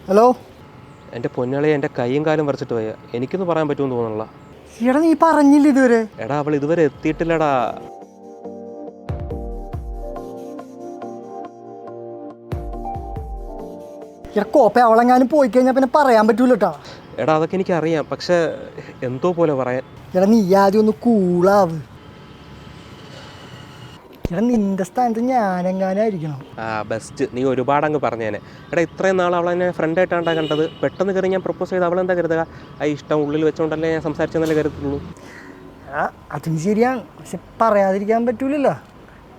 Hello. എൻ്റെ പൊന്നാളി എൻ്റെ കൈയും കാലും വരച്ചിട്ട് പോയ എനിക്കൊന്ന് പറയാൻ പറ്റുമെന്ന് തോന്നണല്ലോ. എടാ നീ പറഞ്ഞില്ല ഇതുവരെ. എടാ അവൾ ഇതുവരെ എത്തിയിട്ടില്ലടാ. എടാ കോപ്പ അവളെങ്ങാനും പോയി കഴിഞ്ഞാൽ പിന്നെ പറയാൻ പറ്റൂല കേട്ടോ. എടാ അതൊക്കെ എനിക്കറിയാം, പക്ഷെ എന്തോ പോലെ പറയാൻ. എടാ നീ ആദ്യം ഒന്ന് കൂളാവ്. എടാ നിന്റെ സ്ഥാനത്ത് ഞാനെങ്ങാനായിരിക്കണം. ബെസ്റ്റ്, നീ ഒരുപാടങ്ങ് പറഞ്ഞേനെ. എടാ ഇത്രയും നാൾ അവളെന്നെ ഫ്രണ്ടായിട്ടാണ്ടാ കണ്ടത്. പെട്ടെന്ന് കയറി ഞാൻ പ്രപ്പോസ് ചെയ്ത് അവളെന്താ കരുതുക? ആ ഇഷ്ടം ഉള്ളിൽ വെച്ചുകൊണ്ടല്ലേ ഞാൻ സംസാരിച്ചെന്നല്ലേ കരുതുള്ളൂ. അതും ശരിയാണ്, പക്ഷെ പറയാതിരിക്കാൻ പറ്റൂലല്ലോ.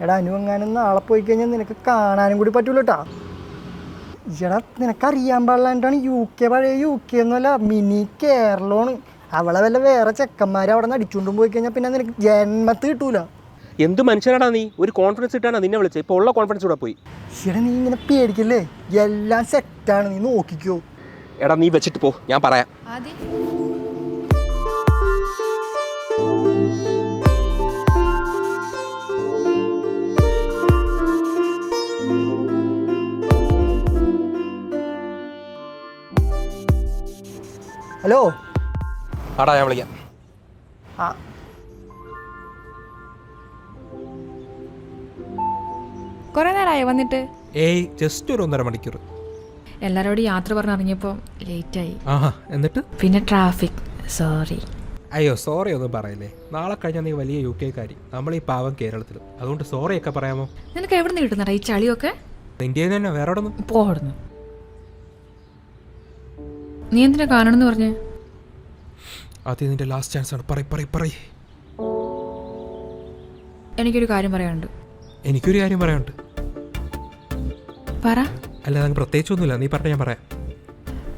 എടാ അനുവെങ്ങാനും നാളെ പോയി കഴിഞ്ഞാൽ നിനക്ക് കാണാനും കൂടി പറ്റൂല കേട്ടോ. എടാ നിനക്കറിയാൻ പാടില്ലാണ്ടാണ് UK പഴയ UK ഒന്നുമല്ല, മിനി കേരളമാണ്. അവളെ വല്ല വേറെ ചെക്കന്മാരെ അവിടെ നിന്ന് അടിച്ചുകൊണ്ടും പോയി കഴിഞ്ഞാൽ പിന്നെ നിനക്ക് ജന്മത്ത് കിട്ടൂല. എന്ത് മനുഷ്യനാടാ നീ? ഒരു കോൺഫിഡൻസ് ഇട്ടാണ് നിന്നെ വിളിച്ചത്. ഇപ്പോൾ ഉള്ള കോൺഫിഡൻസ് കൂടെ പോയി. എടാ നീ ഇങ്ങനെ പേടിക്കല്ലേ, എല്ലാം സെറ്റാണ്, നീ നോക്കിക്കോ. എടാ നീ വെച്ചിട്ട് പോ, ഞാൻ പറയാം. ഹലോ. ആടാ ഞാൻ വിളിക്കാം. കുറെ നേരമായി വന്നിട്ട്? ജസ്റ്റ് ഒരു 1.5 മണിക്കൂർ. എല്ലാരോടും യാത്ര പറഞ്ഞിറങ്ങിയപ്പോൾ ലേറ്റായി. എന്നിട്ട് പിന്നെ ട്രാഫിക്. സോറി. അയ്യോ സോറി ഒന്നും പറയില്ലേ. നാളെ കഴിഞ്ഞാൽ നീ വലിയ UK കാരി, നമ്മൾ ഈ പാവം കേരളത്തിലും. അതുകൊണ്ട് സോറി ഒക്കെ പറയാമോ? നിനക്ക് എവിടെ നിന്ന് കിട്ടുന്നടാ ഈ ചളിയൊക്കെ? ഇന്ത്യയിൽ തന്നെ, വേറെ എവിടെ നിന്നും പോടുന്നു. നീ എന്തിനാ കാണണമെന്ന് പറഞ്ഞേ? അത് നിന്റെ ലാസ്റ്റ് ചാൻസ് ആണ്. പറയ്. എനിക്കൊരു കാര്യം പറയാനുണ്ട്. എനിക്കൊരു കാര്യം പറയാനുണ്ട്. പറ. അല്ല നമുക്ക് പ്രത്യേകിച്ചൊന്നുമില്ല, നീ പറഞ്ഞ ഞാൻ പറയാം.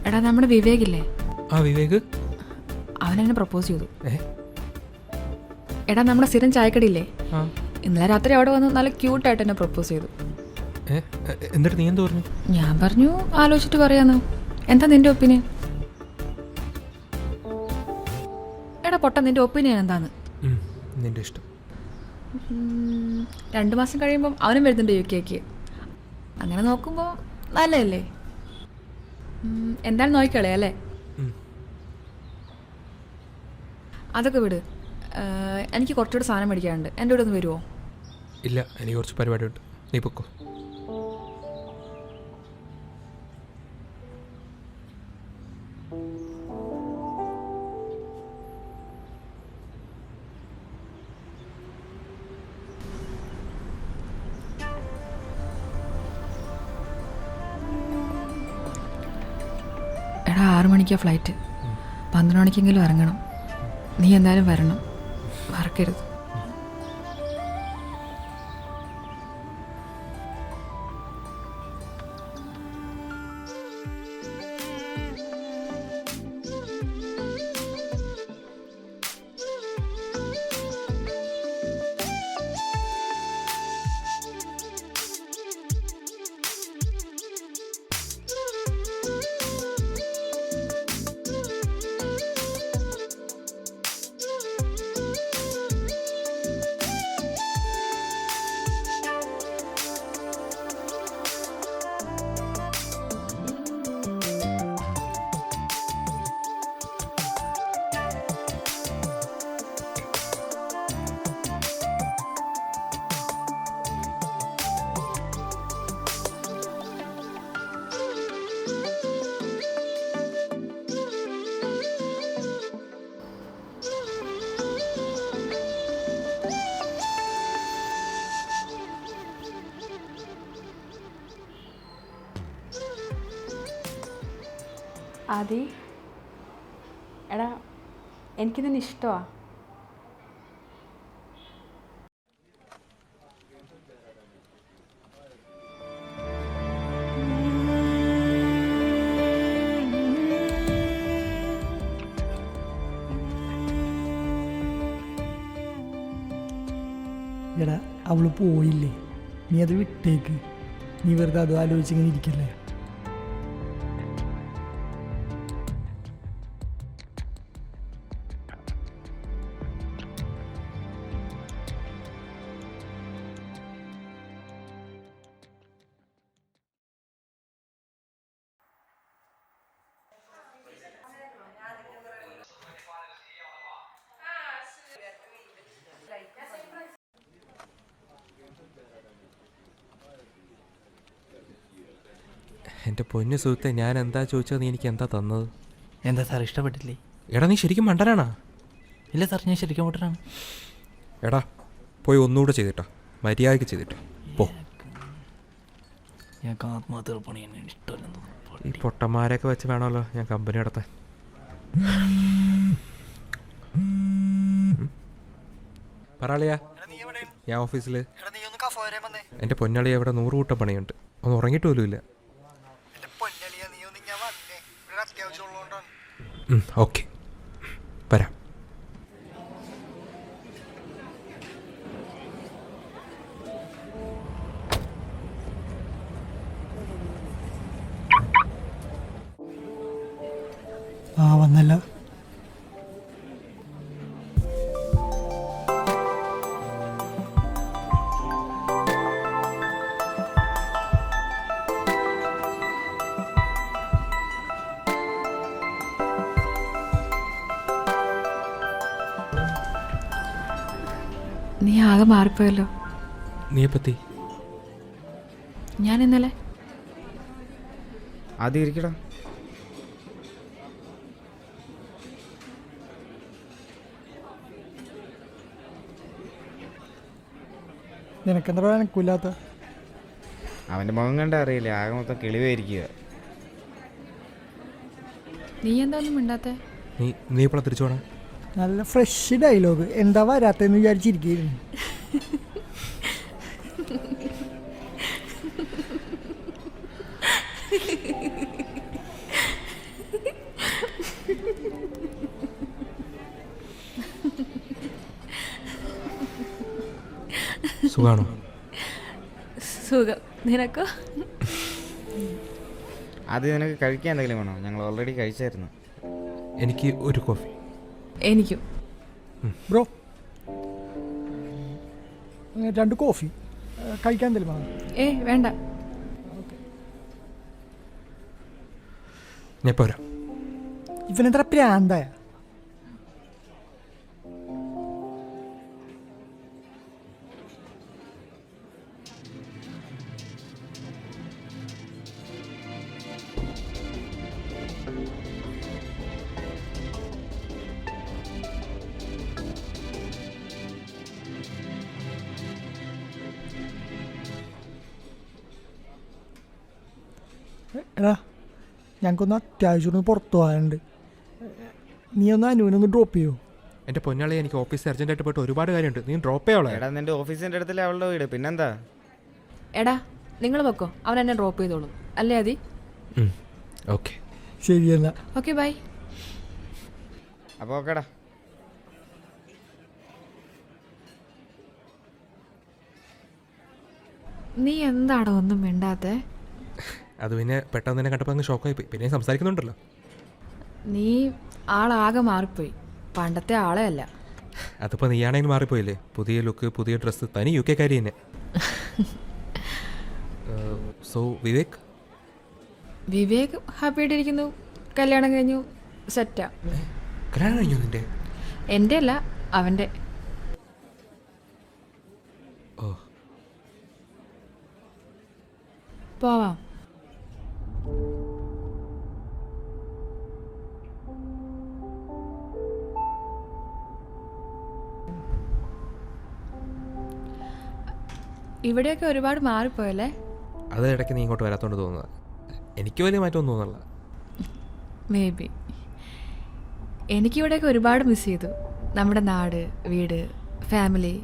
എടാ നമ്മുടെ വിവേകില്ലേ? വിവേക് അവനെന്നെ പ്രപ്പോസ് ചെയ്തു. എടാ നമ്മുടെ സ്ഥിരം ചായക്കടിയില്ലേ, ഇന്നലെ രാത്രി അവിടെ വന്ന് നല്ല ക്യൂട്ടായിട്ട് എന്നെ പ്രപ്പോസ് ചെയ്തു. എന്നിട്ട് നീ എന്ത് പറഞ്ഞു? ഞാൻ പറഞ്ഞു ആലോചിച്ചിട്ട് പറയാന്ന്. എന്താ നിന്റെ ഒപ്പീനിയൻ? എടാ പൊട്ട, നിന്റെ ഒപ്പീനിയൻ എന്താന്ന്? നിന്റെ ഇഷ്ടം. 2 മാസം കഴിയുമ്പം അവനും വരുന്നുണ്ട് UK. അങ്ങനെ നോക്കുമ്പോൾ നല്ലതല്ലേ? എന്തായാലും നോക്കിക്കളേ അല്ലേ? അതൊക്കെ വിട്. എനിക്ക് കുറച്ചുകൂടെ സാധനം മേടിക്കാനുണ്ട്. എൻ്റെ കൂടെ ഒന്ന് വരുമോ? ഇല്ല, എനിക്ക് കുറച്ച് പരിപാടിയുണ്ട്, നീ പൊക്കോ. എടാ 6 മണിക്കാണ് ഫ്ലൈറ്റ്. 12 മണിക്കെങ്കിലും ഇറങ്ങണം. നീ എന്തായാലും വരണം, മറക്കരുത്. ആദി, എടാ എനിക്കിതിന് ഇഷ്ടമാണ്. എടാ അവള് പോയില്ലേ, നീ അത് വിട്ടേക്ക്. നീ വെറുതെ അത് ആലോചിച്ചിങ്ങനെ ഇരിക്കല്ലേ. എൻ്റെ പൊന്നു സുഹൃത്തെ, ഞാൻ എന്താ ചോദിച്ചത്, നീ എനിക്ക് എന്താ തന്നത്? എന്താ സാർ ഇഷ്ടപ്പെട്ടില്ലേ? എടാ നീ ശരിക്കും മണ്ടനാണാ? ഇല്ല സാർ, ഞാൻ ശരിക്കും പൊട്ടനാണ്. എടാ പോയി ഒന്നുകൂടെ ചെയ്തിട്ടോ, മര്യാദയ്ക്ക് ചെയ്തിട്ടോ പോ. ഞാൻ ആത്മഹത്യ പണിയാണ് ഇഷ്ടമല്ലെന്ന്. ഈ പൊട്ടന്മാരെയൊക്കെ വെച്ച് വേണമല്ലോ ഞാൻ കമ്പനി നടത്താൻ. പറയാളിയാ, ഞാൻ ഓഫീസിൽ. എൻ്റെ പൊന്നളിയ ഇവിടെ 100 കൂട്ടം പണിയുണ്ട്, ഒന്ന് ഉറങ്ങിയിട്ട് പോലും ഇല്ല. ഓക്കെ വരാം. ആ വന്നല്ലോ. നീ ആകെ മാറിപ്പോയല്ലോ. നീയെ പറ്റി ഞാൻ ഇന്നലെ ആദ്യം ഇരിക്കടാ. നിനക്കെന്താ എനക്കില്ലാത്ത? അവൻ്റെ മുഖം കണ്ട അറിയില്ല, ആകെ മൊത്തം കിളിവായിരിക്കുക. നീ എന്താ ഒന്നും മിണ്ടാത്തെ? നീ ഇപ്പോൾ തിരിച്ചു പോണേ? നല്ല ഫ്രഷ് ഡയലോഗ്. എന്താ വരാത്തെന്ന് വിചാരിച്ചിരിക്കുന്നു. സുഖാണോ? സുഖം. നിനക്കോ? ആദ്യം നിനക്ക് കഴിക്കാൻ എന്തെങ്കിലും വേണോ? ഞങ്ങൾ ഓൾറെഡി കഴിച്ചായിരുന്നു. എനിക്ക് ഒരു കോഫി. എനിക്കും. Bro 2 coffee. കഴിക്കാൻ എന്തെങ്കിലും വേണം? വേണ്ട. ഞാൻ പോരാ. ഇവനെത്ര പ്രാന്തായ? എടാ ഞങ്ങൾക്കൊന്ന് അത്യാവശ്യം പുറത്തു പോകാനുണ്ട്. നീ ഒന്ന് അനുവിനൊന്ന് ഡ്രോപ്പ് ചെയ്യോ? എൻ്റെ പൊന്നാളി, എനിക്ക് ഓഫീസിൽ അർജൻറ്റായിട്ട് പോയിട്ട് ഒരുപാട് കാര്യമുണ്ട്. നീ ഡ്രോപ്പ് ചെയ്യാവളെ. എടാ നിന്റെ ഓഫീസിൻ്റെ അടുത്തല്ലേ അവളുടെ വീട്, പിന്നെന്താ? എടാ നിങ്ങൾ വെക്കോ, അവൻ എന്നെ ഡ്രോപ്പ് ചെയ്തോളൂ. അല്ലേ അതി? ഓക്കെ ശരിയല്ല. Okay bye. അപ്പോൾ ഓക്കേടാ. നീ എന്താടോ ഒന്നും മിണ്ടാത്തെ? അത് പിന്നെ പെട്ടെന്ന് തന്നെ കണ്ടപ്പോൾ അങ്ങ് ഷോക്കായി പോയി. പിന്നെ സംസാരിക്കുന്നുണ്ടല്ലോ. നീ ആളാകെ മാറിപ്പോയി. പണ്ടത്തെ ആളെ അല്ല. അതിപ്പോൾ നീയാണെങ്കിൽ മാറിപ്പോയില്ലേ? പുതിയ ലുക്ക്, പുതിയ ഡ്രസ്സ്, തനി UK കാരി തന്നെ. സോ വിവേക് ഹാപ്പി ആയിട്ടിരിക്കുന്നു. കല്യാണം കഴിഞ്ഞു, സെറ്റാ. കല്യാണം കഴിഞ്ഞു നിന്റെ? എൻ്റെ അല്ല, അവൻ്റെ. ഓ പോവാം. ഇവിടെയൊക്കെ ഒരുപാട് മാറിപ്പോയല്ലേ? അത് ഇടയ്ക്ക് നീ ഇങ്ങോട്ട് വരാത്തോണ്ട് തോന്നുന്നത്. എനിക്ക് വലിയ മാറ്റമൊന്നും തോന്നുന്നില്ല. May be. എനിക്കിവിടെയൊക്കെ ഒരുപാട് മിസ് ചെയ്തു. നമ്മുടെ നാട്, വീട്, ഫാമിലി,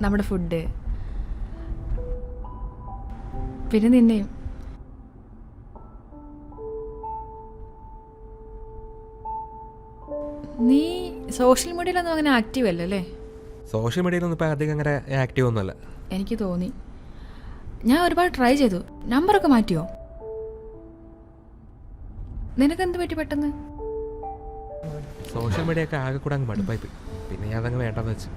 നമ്മുടെ ഫുഡ്, പിന്നെ നിന്നെയും. നീ സോഷ്യൽ മീഡിയയിലൊന്നും അങ്ങനെ ആക്റ്റീവ് അല്ലല്ലേ? സോഷ്യൽ മീഡിയയിലൊന്നും ഇപ്പോൾ അധികം അങ്ങനെ ആക്റ്റീവ് ഒന്നുമല്ല. എനിക്ക് തോന്നി. ഞാൻ ഒരുപാട് ട്രൈ ചെയ്തു. നമ്പറൊക്കെ മാറ്റിയോ? നിനക്കെന്ത് പറ്റി പെട്ടെന്ന്? സോഷ്യൽ മീഡിയ ഒക്കെ ആകെ കൂടെ അങ്ങ് മടുപ്പായി പോയി. പിന്നെ ഞാൻ അതങ്ങ് വേണ്ടെന്ന് വെച്ചു.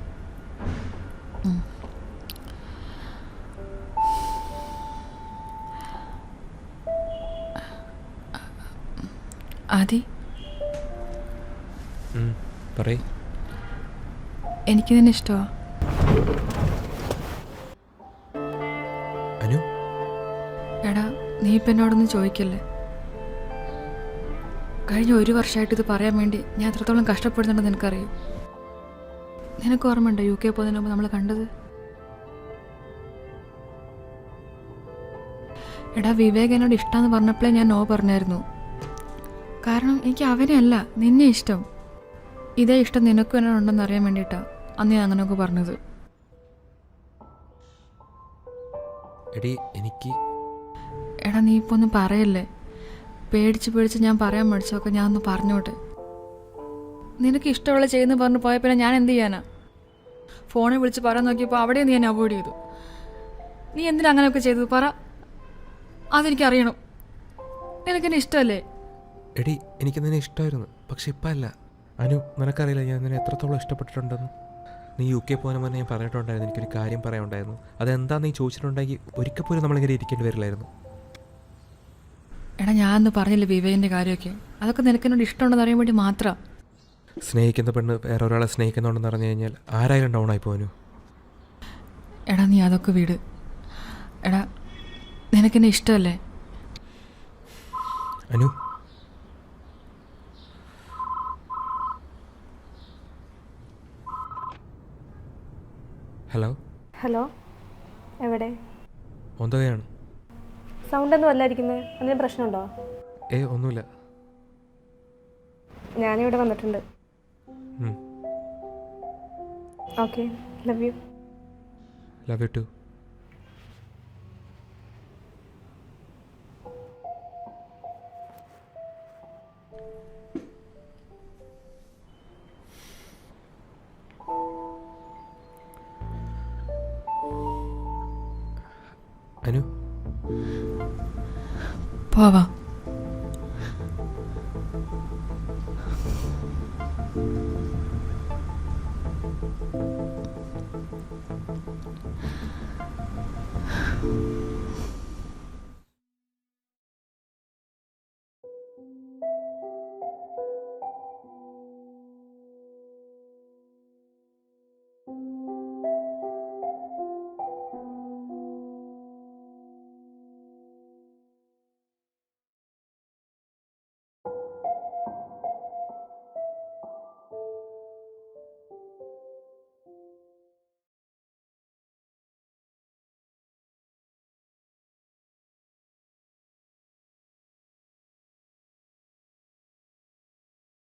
ആദി, പറയ്. എനിക്ക് നിന്നെ ഇഷ്ടമാ. അനു, എടാ നീ ഇപ്പം എന്നോടൊന്നും ചോദിക്കല്ലേ. കഴിഞ്ഞ 1 വർഷമായിട്ട് ഇത് പറയാൻ വേണ്ടി ഞാൻ എത്രത്തോളം കഷ്ടപ്പെടുന്നുണ്ടെന്ന് എനിക്കറിയാം. നിനക്ക് ഓർമ്മയുണ്ടോ UK പോകുന്നതിന് മുമ്പ് നമ്മൾ കണ്ടത്? എടാ, വിവേക് എന്നോട് ഇഷ്ടമെന്ന് പറഞ്ഞപ്പോഴേ ഞാൻ നോ പറഞ്ഞായിരുന്നു. കാരണം എനിക്ക് അവനെ അല്ല നിന്നെ ഇഷ്ടം. ഇതേ ഇഷ്ടം നിനക്കും എന്നോടുണ്ടെന്ന് അറിയാൻ വേണ്ടിയിട്ടാണ് അന്ന് ഞാൻ അങ്ങനെയൊക്കെ പറഞ്ഞത്. എടി എനിക്ക് എടാ, നീ ഇപ്പോൾ ഒന്നും പറയല്ലേ. പേടിച്ച് ഞാൻ പറയാൻ മടിച്ചൊക്കെ ഞാൻ ഒന്ന് പറഞ്ഞോട്ടെ. നിനക്ക് ഇഷ്ടമുള്ള ചെയ്യുന്ന പറഞ്ഞ് പോയപ്പോൾ ഞാൻ എന്ത് ചെയ്യാനാ? ഫോണിൽ വിളിച്ച് പറയാൻ നോക്കിയപ്പോൾ അവിടെ നീ എന്നെ അവോയ്ഡ് ചെയ്തു. നീ എന്തിനാ അങ്ങനെയൊക്കെ ചെയ്തത് പറ, അതെനിക്കറിയണം. നിനക്കെന്നെ ഇഷ്ടമല്ലേ? എടി എനിക്ക് നിന്നെ ഇഷ്ടമായിരുന്നു, പക്ഷെ ഇപ്പം അല്ല. അനു, നിനക്കറിയില്ല ഞാൻ നിന്നെ എത്രത്തോളം ഇഷ്ടപ്പെട്ടിട്ടുണ്ടെന്ന്. നീ UK പോകുന്ന മുന്നേ ഞാൻ പറഞ്ഞിട്ടുണ്ടായിരുന്നു എനിക്കൊരു കാര്യം പറയാനുണ്ടായിരുന്നു. അതെന്താ നീ ചോദിച്ചിട്ടുണ്ടെങ്കിൽ ഒരിക്കൽ പോലും നമ്മളിങ്ങനെ ഇരിക്കേണ്ടി വരില്ലായിരുന്നു. എടാ, ഞാനൊന്ന് പറഞ്ഞില്ലേ വിവേകിൻ്റെ കാര്യമൊക്കെ. അതൊക്കെ നിനക്കെന്നോട് ഇഷ്ടമുണ്ടെന്ന് അറിയാൻ വേണ്ടി മാത്രം. സ്നേഹിക്കുന്ന പെണ്ണ് വേറെ ഒരാളെ സ്നേഹിക്കുന്നുണ്ടെന്ന് പറഞ്ഞു കഴിഞ്ഞാൽ ആരായാലും ഡൗൺ ആയി പോകാനു. എടാ, നീ അതൊക്കെ വിട്. എടാ, നിനക്കെന്നെ ഇഷ്ടമല്ലേ? അനു, ഹലോ. ഹലോ, എവിടെ? ഒന്തകയാണ്. സൗണ്ട് ഒന്നും അല്ലായിരിക്കുന്നത്. എന്തെങ്കിലും പ്രശ്നമുണ്ടോ? ഒന്നുമില്ല. ഞാനിവിടെ വന്നിട്ടുണ്ട്. Okay, love you. Love you too. Anu, പോവാം.